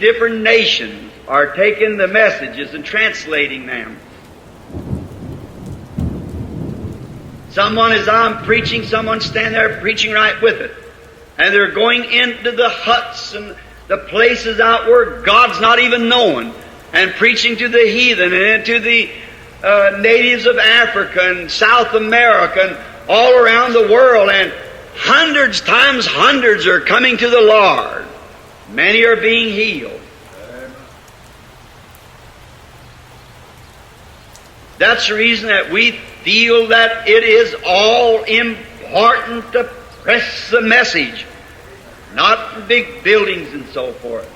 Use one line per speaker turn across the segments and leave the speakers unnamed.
Different nations are taking the messages and translating them. Someone, as I'm preaching, someone stand there preaching right with it. And they're going into the huts and the places out where God's not even known, and preaching to the heathen and to the natives of Africa and South America and all around the world. And hundreds times hundreds are coming to the Lord. Many are being healed. That's the reason that we feel that it is all important to press the message, not big buildings and so forth.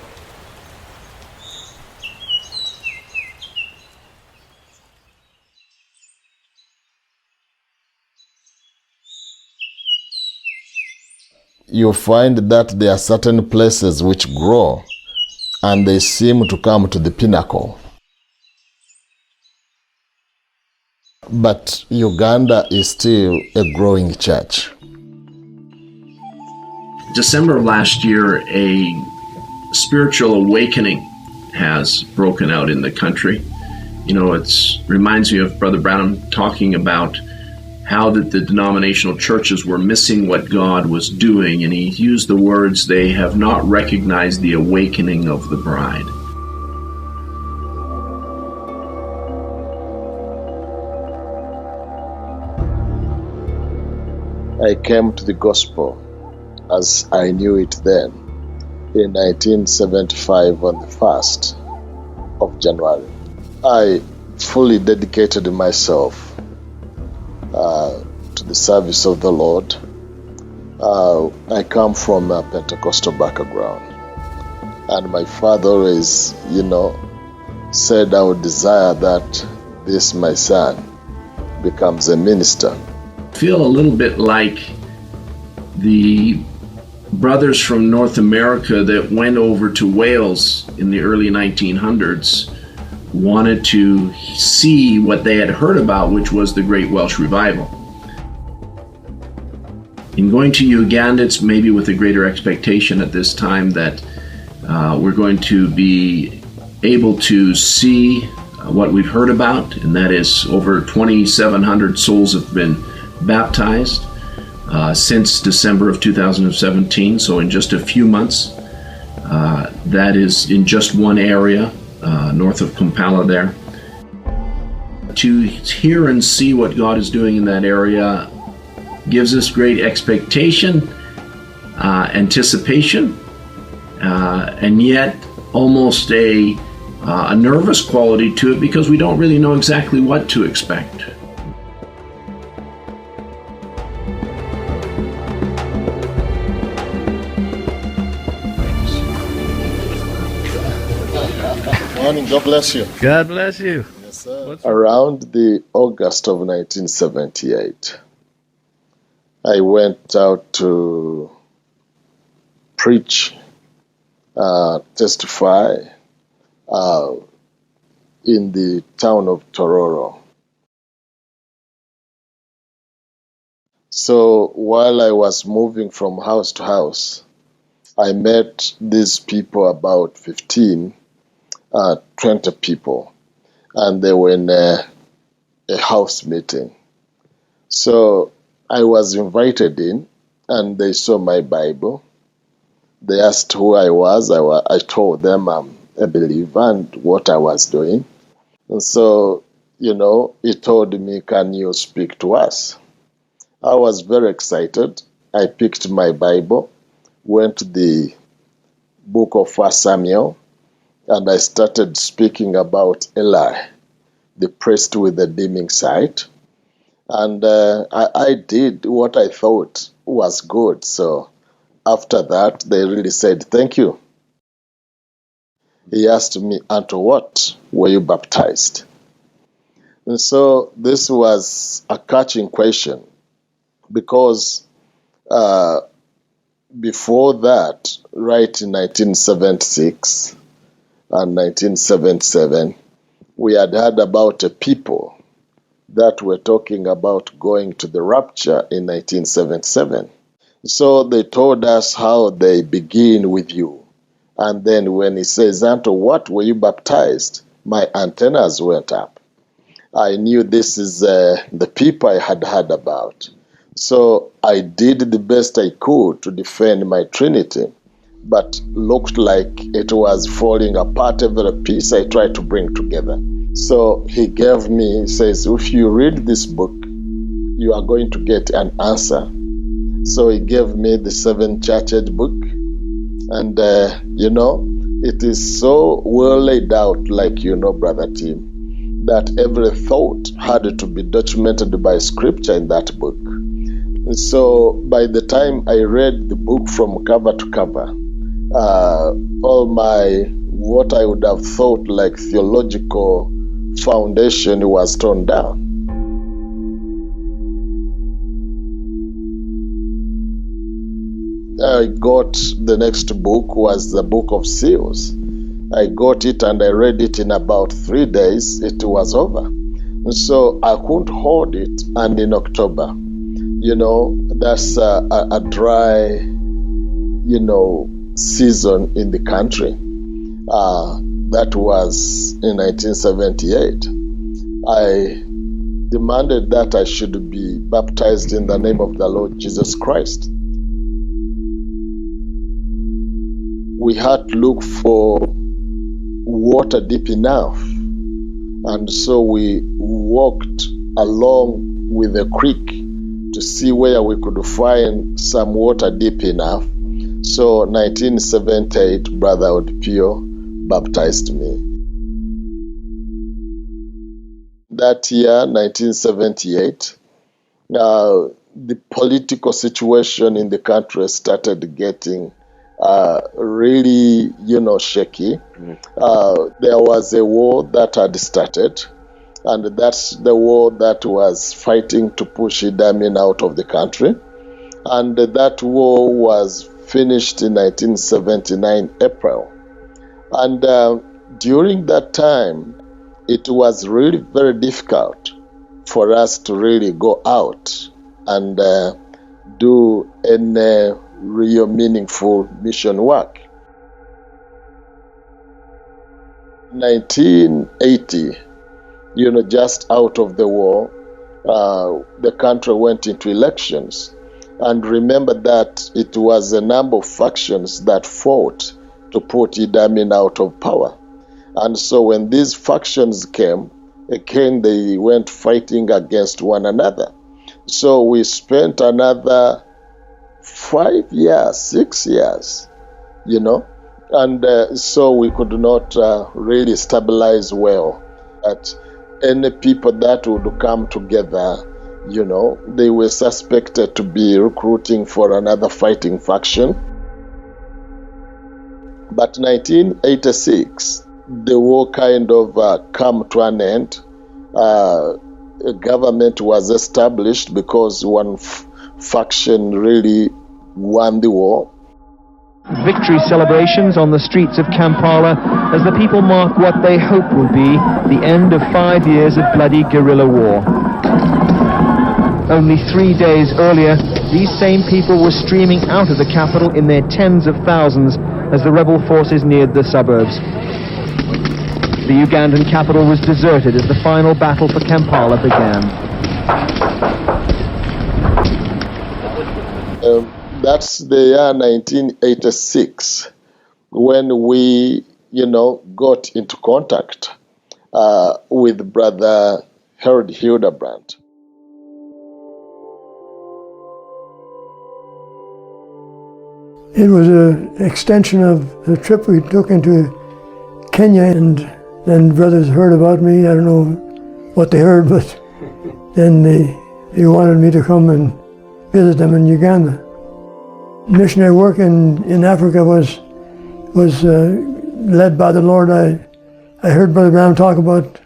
You find that there are certain places which grow and they seem to come to the pinnacle. But Uganda is still a growing church.
December of last year, a spiritual awakening has broken out in the country. You know, it reminds me of Brother Branham talking about how that the denominational churches were missing what God was doing, and he used the words, they have not recognized the awakening of the bride.
I came to the gospel as I knew it then in 1975 on the 1st of January. I fully dedicated myself to the service of the Lord. I come from a Pentecostal background, and my father always, said I would desire that this, my son, becomes a minister.
I feel a little bit like the brothers from North America that went over to Wales in the early 1900s wanted to see what they had heard about, which was the Great Welsh Revival. In going to Uganda, it's maybe with a greater expectation at this time that we're going to be able to see what we've heard about, and that is over 2,700 souls have been baptized since December of 2017, so in just a few months. That is in just one area, north of Kampala there. To hear and see what God is doing in that area gives us great expectation, anticipation, and yet almost a nervous quality to it because we don't really know exactly what to expect.
Morning, God bless you.
God bless you.
Yes, sir. Around the August of 1978, I went out to preach, testify in the town of Tororo. So while I was moving from house to house, I met these people, about 15, 20 people, and they were in a house meeting. So I was invited in, and they saw my Bible. They asked who I was. I told them I'm a believer and what I was doing. And so, he told me, can you speak to us? I was very excited, I picked my Bible, went to the book of 1 Samuel, and I started speaking about Eli, the priest with the dimming sight. And I did what I thought was good. So after that, they really said, thank you. He asked me, unto what were you baptized? And so this was a catching question because before that, right in 1976 and 1977, we had heard about a people that were talking about going to the rapture in 1977. So they told us how they begin with you. And then when he says, unto what were you baptized? My antennas went up. I knew this is the people I had heard about. So I did the best I could to defend my Trinity, but looked like it was falling apart every piece I tried to bring together. So he gave me, he says, if you read this book, you are going to get an answer. So he gave me the 7 Church Age book. And, it is so well laid out, like Brother Tim, that every thought had to be documented by scripture in that book. So by the time I read the book from cover to cover, all what I would have thought like theological foundation was torn down. I got the next book was the Book of Seals. I got it and I read it in about 3 days. It was over. So I couldn't hold it. And in October, that's a dry, season in the country. That was in 1978. I demanded that I should be baptized in the name of the Lord Jesus Christ. We had to look for water deep enough. And so we walked along with the creek to see where we could find some water deep enough. So 1978, Brother Odpio baptized me. That year, 1978, the political situation in the country started getting really, shaky. There was a war that had started, and that's the war that was fighting to push Idi Amin out of the country. And that war was finished in 1979, April. And during that time, it was really very difficult for us to really go out and do any real meaningful mission work. 1980, just out of the war, the country went into elections. And remember that it was a number of factions that fought to put Idi Amin out of power. And so when these factions came, again they went fighting against one another. So we spent another 5 years, 6 years, and so we could not really stabilize well. That any people that would come together, they were suspected to be recruiting for another fighting faction. But 1986, the war kind of come to an end. A government was established because one faction really won the war.
Victory celebrations on the streets of Kampala as the people mark what they hope will be the end of 5 years of bloody guerrilla war. Only 3 days earlier, these same people were streaming out of the capital in their tens of thousands as the rebel forces neared the suburbs. The Ugandan capital was deserted as the final battle for Kampala began.
That's the year 1986 when we, got into contact with Brother Harold Hildebrand.
It was an extension of the trip we took into Kenya, and then brothers heard about me. I don't know what they heard, but then they wanted me to come and visit them in Uganda. Missionary work in Africa was led by the Lord. I heard Brother Branham talk about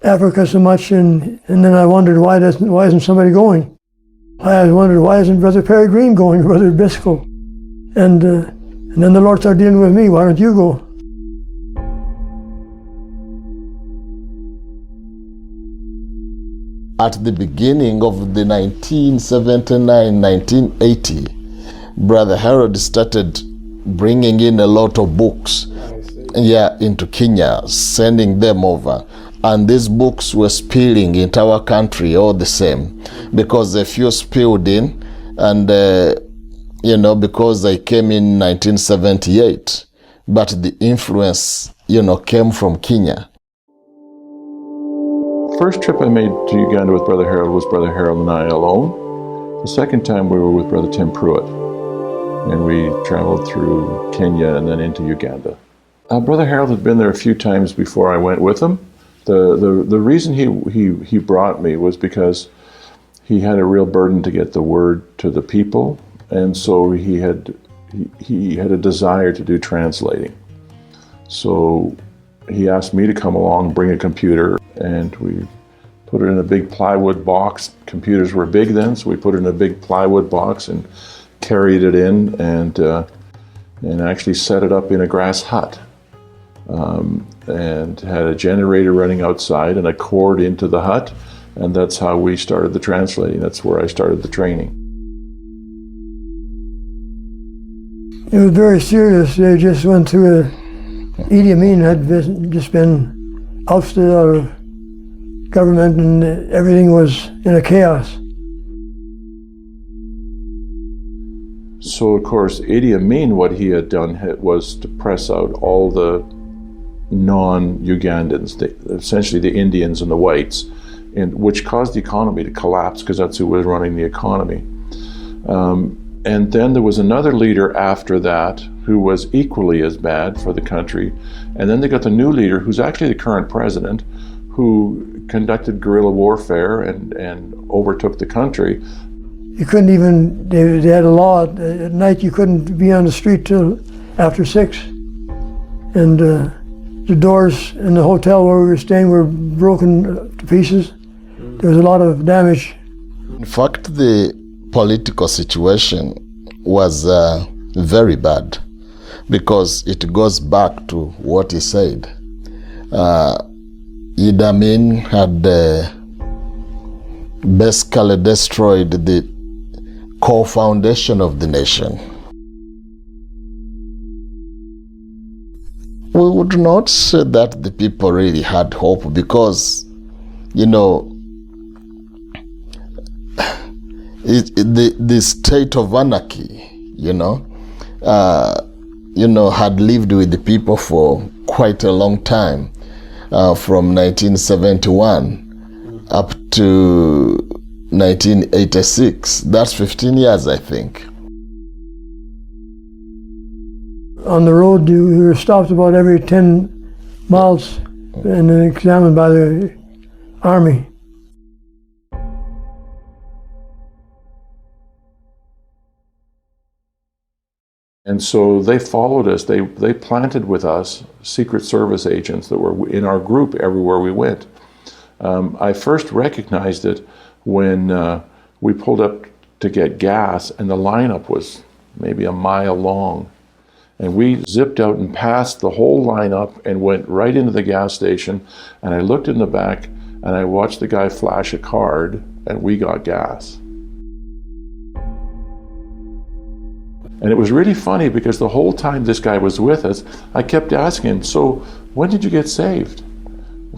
Africa so much, and then I wondered why isn't somebody going? I wondered why isn't Brother Perry Green going, or Brother Biscoe? And then the Lord started dealing with me. Why don't you go?
At the beginning of the 1979-1980, Brother Harold started bringing in a lot of books into Kenya, sending them over. And these books were spilling into our country all the same, because a few spilled in, and because I came in 1978, but the influence, came from Kenya.
First trip I made to Uganda with Brother Harold was Brother Harold and I alone. The second time we were with Brother Tim Pruitt, and we traveled through Kenya and then into Uganda. Brother Harold had been there a few times before I went with him. The reason he brought me was because he had a real burden to get the word to the people, and so he had a desire to do translating. So he asked me to come along, bring a computer, and we put it in a big plywood box. Computers were big then, so we put it in a big plywood box and carried it in and actually set it up in a grass hut. And had a generator running outside and a cord into the hut, and that's how we started the translating. That's where I started the training.
It was very serious. They just went through Idi Amin had just been ousted out of government, and everything was in a chaos.
So of course Idi Amin, what he had done was to press out all the non-Ugandans, essentially the Indians and the whites, which caused the economy to collapse, because that's who was running the economy. And then there was another leader after that who was equally as bad for the country. And then they got the new leader, who's actually the current president, who conducted guerrilla warfare and overtook the country.
You couldn't even, they had a law at night you couldn't be on the street till after 6. And the doors in the hotel where we were staying were broken to pieces. There was a lot of damage.
In fact, the political situation was very bad, because it goes back to what he said. Idi Amin had basically destroyed the core foundation of the nation. We would not say that the people really had hope, because, the state of anarchy, had lived with the people for quite a long time, from 1971 up to 1986. That's 15 years, I think.
On the road, we were stopped about every 10 miles and examined by the army.
And so they followed us. They planted with us Secret Service agents that were in our group everywhere we went. I first recognized it when we pulled up to get gas, and the lineup was maybe a mile long. And we zipped out and passed the whole lineup and went right into the gas station. And I looked in the back and I watched the guy flash a card, and we got gas. And it was really funny, because the whole time this guy was with us, I kept asking him, so when did you get saved?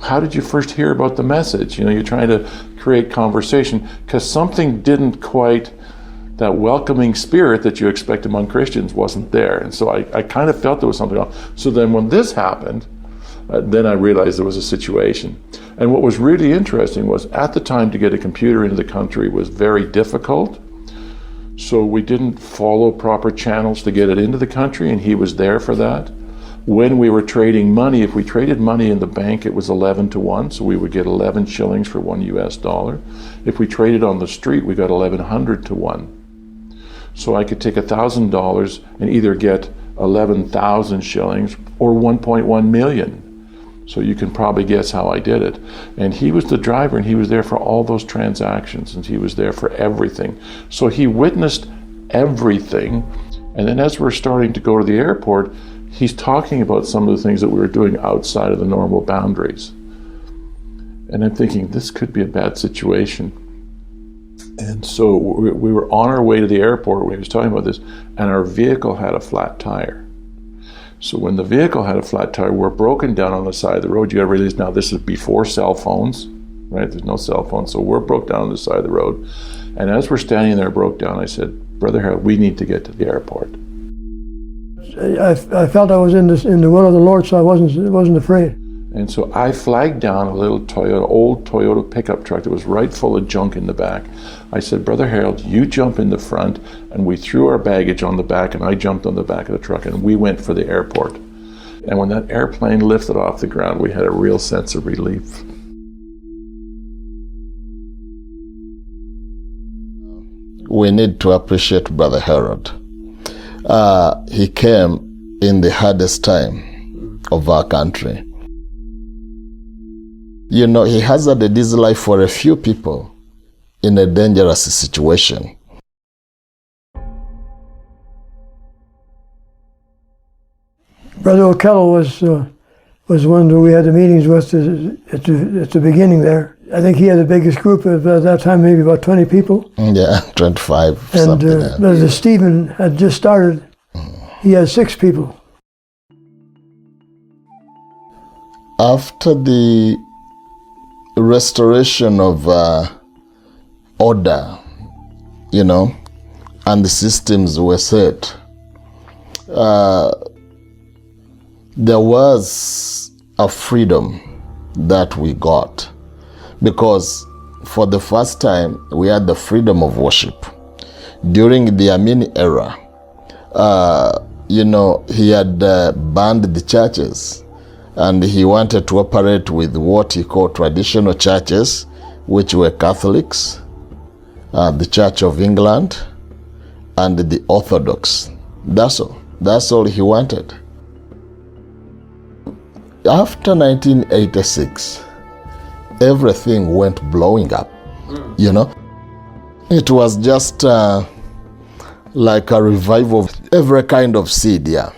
How did you first hear about the message? You're trying to create conversation, because something didn't quite, that welcoming spirit that you expect among Christians wasn't there. And so I kind of felt there was something wrong. So then when this happened, then I realized there was a situation. And what was really interesting was, at the time, to get a computer into the country was very difficult. So we didn't follow proper channels to get it into the country, and he was there for that. When we were trading money, if we traded money in the bank, it was 11 to 1, so we would get 11 shillings for $1 US. If we traded on the street, we got 1,100 to 1. So I could take $1,000 and either get 11,000 shillings or 1.1 million. So you can probably guess how I did it. And he was the driver, and he was there for all those transactions, and he was there for everything. So he witnessed everything. And then as we're starting to go to the airport, he's talking about some of the things that we were doing outside of the normal boundaries. And I'm thinking, this could be a bad situation. And so we were on our way to the airport when he was talking about this, and our vehicle had a flat tire. So when the vehicle had a flat tire, we're broken down on the side of the road. You gotta realize now this is before cell phones, right? There's no cell phones, so we're broke down on the side of the road. And as we're standing there broke down, I said, Brother Harold, we need to get to the airport.
I felt I was in the will of the Lord, so I wasn't afraid.
And so I flagged down a little old Toyota pickup truck that was right full of junk in the back. I said, Brother Harold, you jump in the front, and we threw our baggage on the back, and I jumped on the back of the truck, and we went for the airport. And when that airplane lifted off the ground, we had a real sense of relief.
We need to appreciate Brother Harold. He came in the hardest time of our country. You know, he hazarded his life for a few people in a dangerous situation.
Brother O'Kello was one that we had the meetings with at the beginning there. I think he had the biggest group at that time, maybe about 20 people.
Yeah, 25,
and
something like that.
Brother Stephen had just started. He had 6 people.
After the restoration of order, you know, and the systems were set, there was a freedom that we got, because for the first time we had the freedom of worship. During the Amin era, you know, he had banned the churches, and he wanted to operate with what he called traditional churches, which were Catholics, the Church of England, and the Orthodox. That's all. That's all he wanted. After 1986, everything went blowing up, you know. It was just like a revival of every kind of seed, yeah.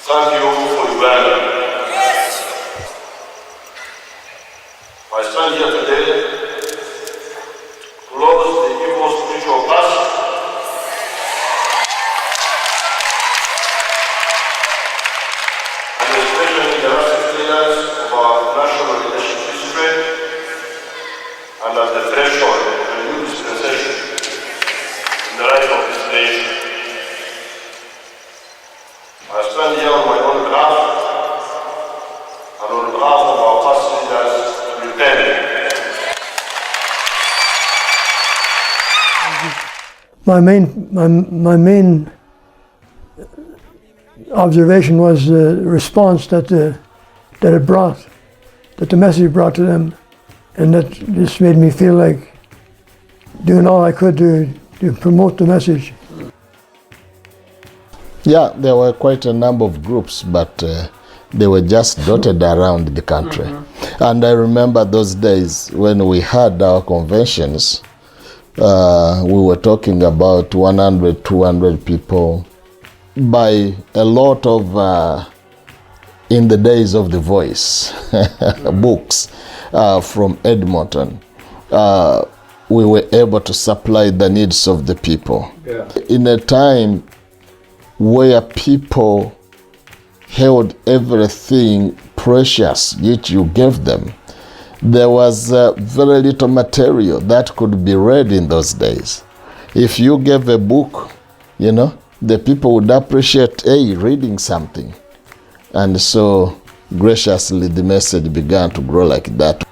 Thank you for Uganda. I stand here today to close the evil spiritual past and especially the last years of our national leadership history, and at the threshold of a new dispensation in the life of this nation. I stand here on my own behalf and on behalf of our past leaders to repent.
My main observation was the response that it brought, that the message brought to them, and that just made me feel like doing all I could to promote the message.
Yeah, there were quite a number of groups, but they were just dotted around the country. And I remember those days when we had our conventions, we were talking about 100, 200 people. By a lot of, in the days of The Voice, books from Edmonton, we were able to supply the needs of the people. Yeah. In a time where people held everything precious which you gave them, there was very little material that could be read in those days. If you gave a book, the people would appreciate reading something. And so graciously the message began to grow like that.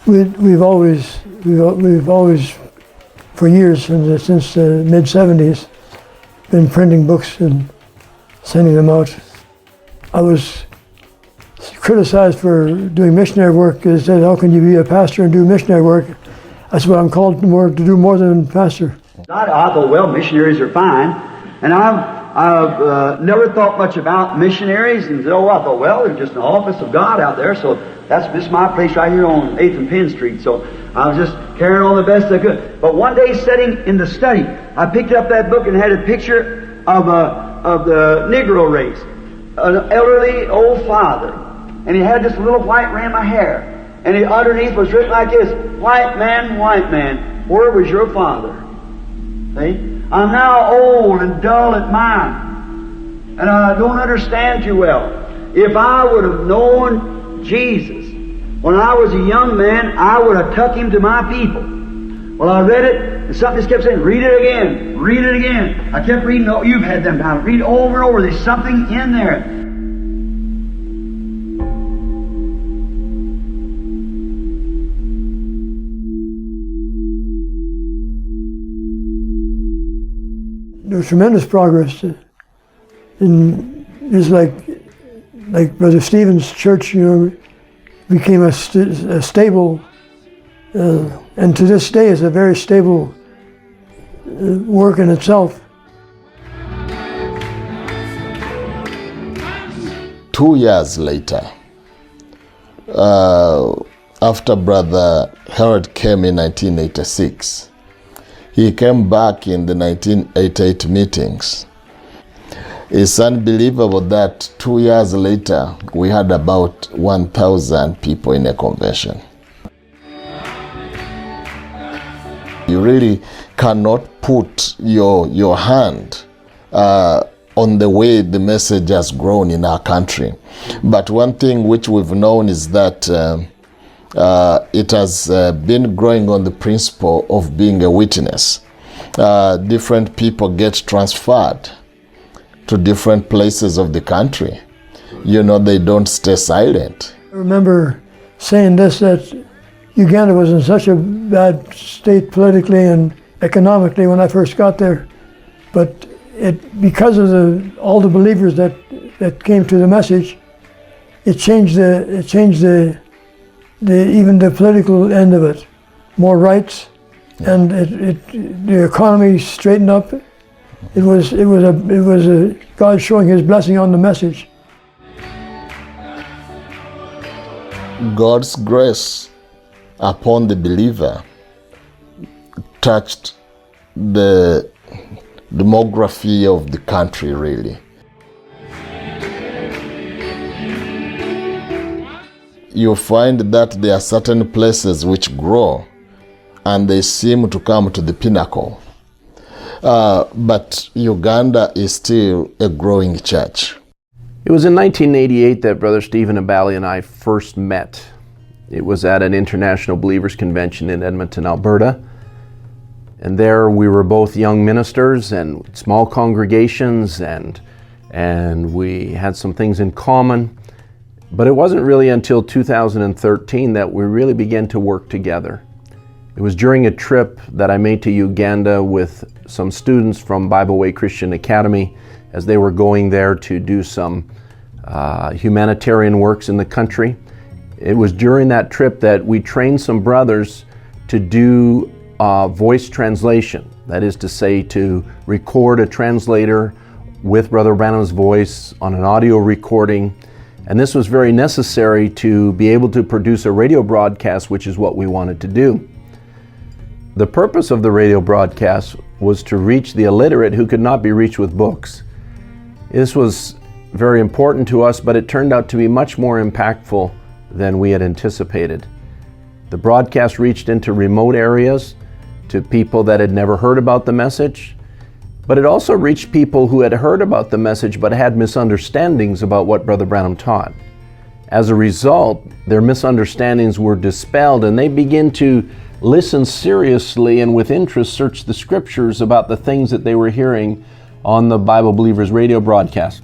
We've always, for years, since the mid-70s, been printing books and sending them out. I was criticized for doing missionary work. They said, how can you be a pastor and do missionary work? I said, well, I'm called to do more than pastor.
I thought, well, missionaries are fine. And I've never thought much about missionaries. And so I thought, well, they're just an office of God out there. So that's just my place right here on 8th and Penn Street. So I was just carrying on the best I could. But one day, sitting in the study, I picked up that book and had a picture of the Negro race, an elderly old father. And he had this little white ram of hair. And underneath was written like this, white man, where was your father? See? I'm now old and dull at mind, and I don't understand too well. If I would have known Jesus when I was a young man, I would have took him to my people. Well, I read it, and something just kept saying, read it again, read it again. I kept reading, you've had them down, read over and over, there's something in there.
There was tremendous progress. It's like Brother Stephen's church, became a stable, and to this day is a very stable work in itself.
2 years later, after Brother Harold came in 1986, he came back in the 1988 meetings. It's unbelievable that 2 years later, we had about 1,000 people in a convention. You really cannot put your hand on the way the message has grown in our country. But one thing which we've known is that it has been growing on the principle of being a witness. Different people get transferred to different places of the country. They don't stay silent.
I remember saying this, that Uganda was in such a bad state politically and economically when I first got there. But because of all the believers that came to the message, it changed even the political end of it. More rights, and the economy straightened up. It was a God showing His blessing on the message.
God's grace upon the believer touched the demography of the country, really. You find that there are certain places which grow and they seem to come to the pinnacle. But Uganda is still a growing church.
It was in 1988 that Brother Stephen Abali and I first met. It was at an International Believers Convention in Edmonton, Alberta. And there we were both young ministers and small congregations, and we had some things in common. But it wasn't really until 2013 that we really began to work together. It was during a trip that I made to Uganda with some students from Bible Way Christian Academy as they were going there to do some humanitarian works in the country. It was during that trip that we trained some brothers to do voice translation. That is to say, to record a translator with Brother Branham's voice on an audio recording. And this was very necessary to be able to produce a radio broadcast, which is what we wanted to do. The purpose of the radio broadcast was to reach the illiterate who could not be reached with books. This was very important to us, but it turned out to be much more impactful than we had anticipated. The broadcast reached into remote areas, to people that had never heard about the message, but it also reached people who had heard about the message but had misunderstandings about what Brother Branham taught. As a result, their misunderstandings were dispelled, and they began to listen seriously and with interest search the scriptures about the things that they were hearing on the Bible Believers radio broadcast.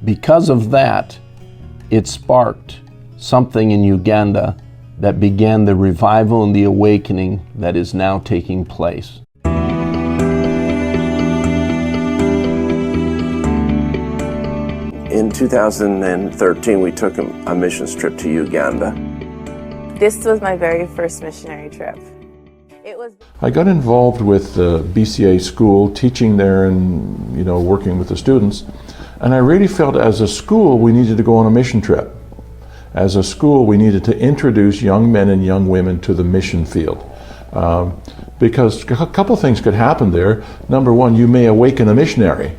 Because of that, it sparked something in Uganda that began the revival and the awakening that is now taking place.
In 2013, we took a missions trip to Uganda.
This was my very first missionary trip.
I got involved with the BCA school, teaching there and working with the students, and I really felt as a school we needed to go on a mission trip. As a school, we needed to introduce young men and young women to the mission field. Because a couple things could happen there. Number one, you may awaken a missionary.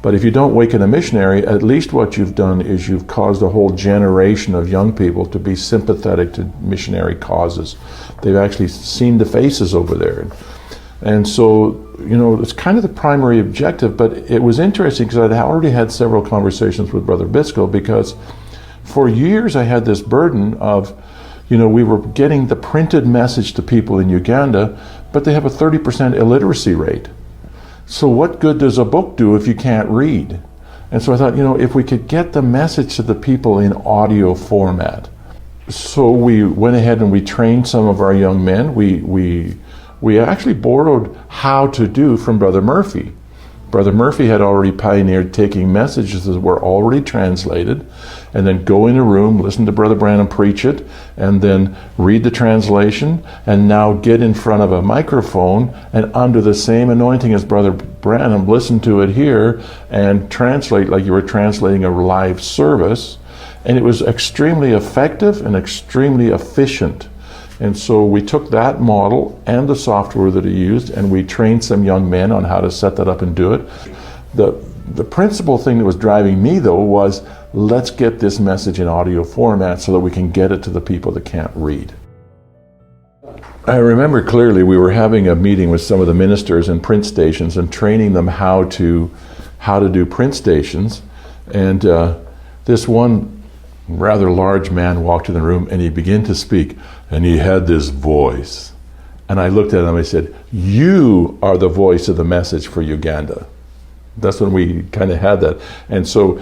But if you don't awaken a missionary, at least what you've done is you've caused a whole generation of young people to be sympathetic to missionary causes. They've actually seen the faces over there. And so, it's kind of the primary objective, but it was interesting because I'd already had several conversations with Brother Biscoe, because for years I had this burden of, we were getting the printed message to people in Uganda, but they have a 30% illiteracy rate. So what good does a book do if you can't read? And so I thought, if we could get the message to the people in audio format. So we went ahead and we trained some of our young men. We actually borrowed how to do from Brother Murphy. Brother Murphy had already pioneered taking messages that were already translated and then go in a room, listen to Brother Branham preach it, and then read the translation, and now get in front of a microphone and under the same anointing as Brother Branham, listen to it here and translate like you were translating a live service. And it was extremely effective and extremely efficient. And so we took that model and the software that he used, and we trained some young men on how to set that up and do it. The principal thing that was driving me, though, was let's get this message in audio format so that we can get it to the people that can't read. I remember clearly we were having a meeting with some of the ministers in print stations and training them how to do print stations. And this one rather large man walked in the room and he began to speak, and he had this voice. And I looked at him and I said, "You are the voice of the message for Uganda." That's when we kind of had that. And so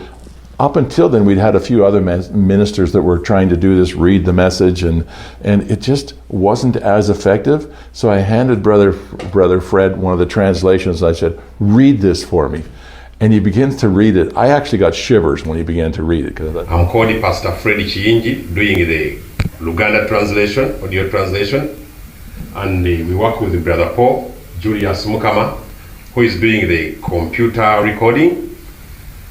up until then, we'd had a few other ministers that were trying to do this, read the message, and it just wasn't as effective. So I handed Brother Fred one of the translations. I said, "Read this for me." And he begins to read it. I actually got shivers when he began to read it.
I'm called Pastor Fred Chiyingi, doing the Luganda translation, audio translation. And we work with Brother Paul, Julius Mukama, who is doing the computer recording.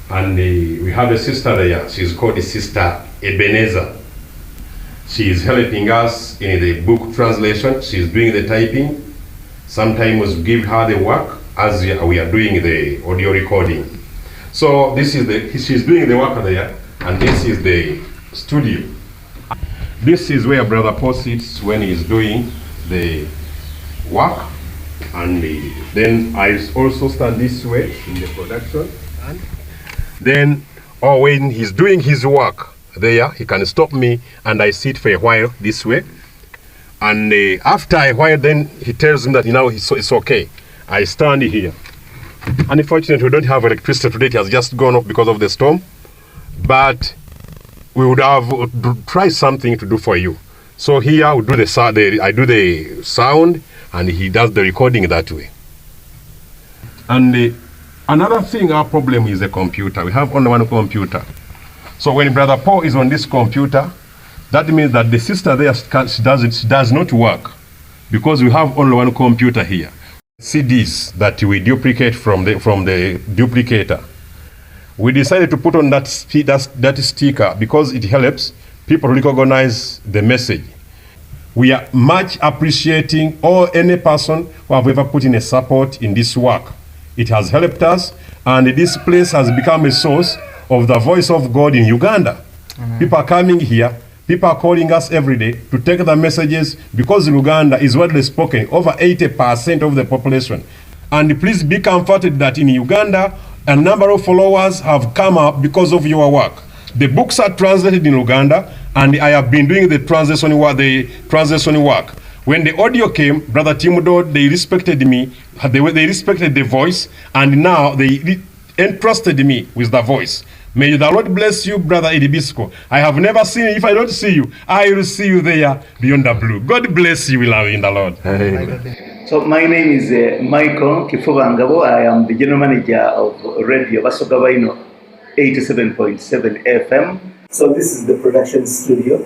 And we have a sister there. She's called Sister Ebenezer. She is helping us in the book translation. She's doing the typing. Sometimes we give her the work as we are doing the audio recording. So this is she's doing the work there, and this is the studio. This is where Brother Paul sits when he's doing the work, and then I also stand this way in the production. And then, when he's doing his work there, he can stop me, and I sit for a while this way. And after a while, then he tells me that it's okay. I stand here. Unfortunately, we don't have electricity today. It has just gone off because of the storm. But we would have tried something to do for you. So here I do I do the sound, and he does the recording that way. And another thing, our problem is the computer. We have only one computer. So when Brother Paul is on this computer, that means that the sister there does not work, because we have only one computer here. CDs that we duplicate from the duplicator. We decided to put on that sticker because it helps people recognize the message. We are much appreciating any person who have ever put in a support in this work. It has helped us, and this place has become a source of the voice of God in Uganda. Amen. People are coming here. People are calling us every day to take the messages, because Uganda is widely spoken, over 80% of the population. And please be comforted that in Uganda, a number of followers have come up because of your work. The books are translated in Uganda, and I have been doing the translation work. When the audio came, Brother Timodo, they respected me, they respected the voice, and now they entrusted me with the voice. May the Lord bless you, Brother Idibisco. I have never seen you. If I don't see you, I will see you there beyond the blue. God bless you, we love you in the Lord.
Amen. So my name is Michael Kifubangabo. I am the general manager of Radio Basogabaino 87.7 FM. So this is the production studio,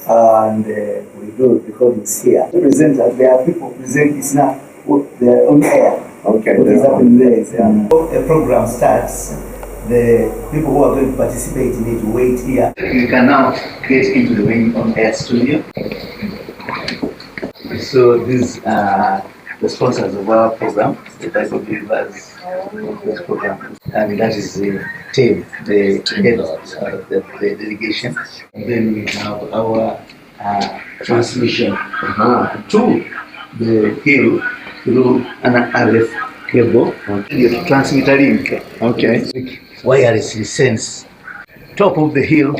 and we do recordings here. The presenters, there are people present, it's not they're on air. Okay. What is happening there is a program starts. The people who are going to participate need to wait here. You can now get into the main on-air studio. So these are the sponsors of our program, the Bible Believers of this program, and that is the team, the head of the delegation. And then we have our transmission to the hill through an RF cable, the transmitter link. Okay. Wirelessly sense. Top of the hill.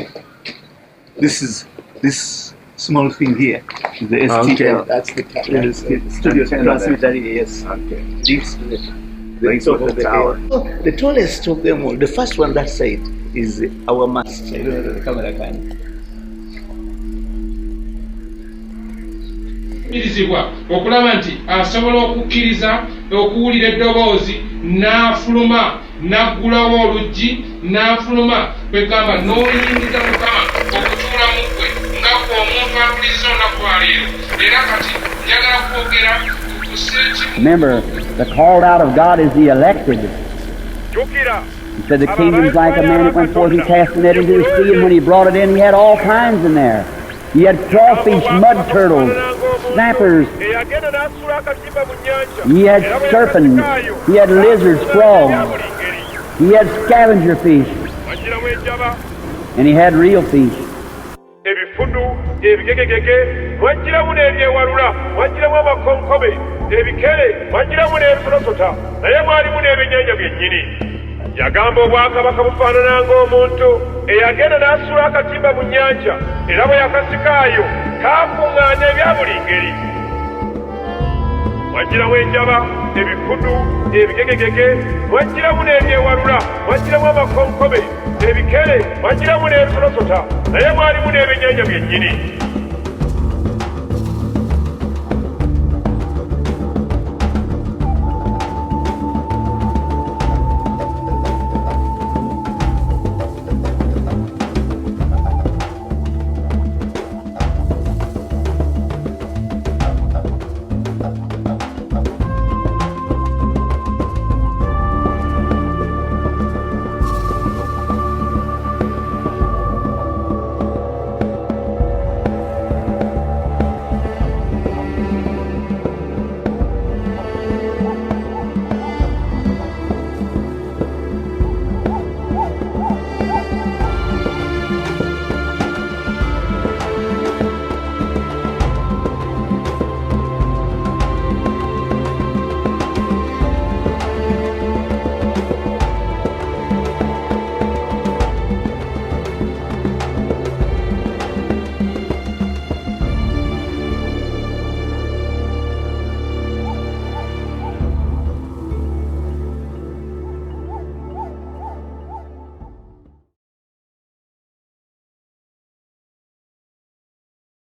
This is this small thing here. The STL. That's the studio transmitter. Yes. Okay. This the top of the tower. The tallest of them all, the first one that side, is our mast. I don't know the camera can.
Okulaba nti asobola okukkiriza okuwulira eddoboozi n'afuluma n'aggulawo oluggi n'afuluma kwegamba n'oyingiza Mukama okutuula mu ggwe nga omuntu abuliza olunaku lwa leero era kati njagala kwogera ku kuseeki.
Remember, the called out of God is the elected. He said the kingdom's like a man that went forth and cast the net into the sea, and when he brought it in, he had all kinds in there. He had crawfish, mud turtles, snappers. He had serpents. He had lizards, frogs. He had scavenger fish. And he had real fish.
Ebifundu, ebigegegege, wajjiramu n'ebyewalula, wajjiramu amakonkobe, ebikere, wajjiramu n'ebisolosota, naye mwalimu n'ebyennyanja byennyini. Yagamba obwakabaka bufaanana ng'omuntu eyagenda n'asula akatimba mu nnyanja, era bwe yakasikaayo kaakuŋŋaanya ebya buli ngeri. Wajjiramu enjaba, ebifundu, ebigegegege, wajjiramu n'ebyewalula, wajjiramu amakonkobe, ebikere, wajjiramu n'ebisolosota, naye mwalimu n'ebyennyanja byennyini.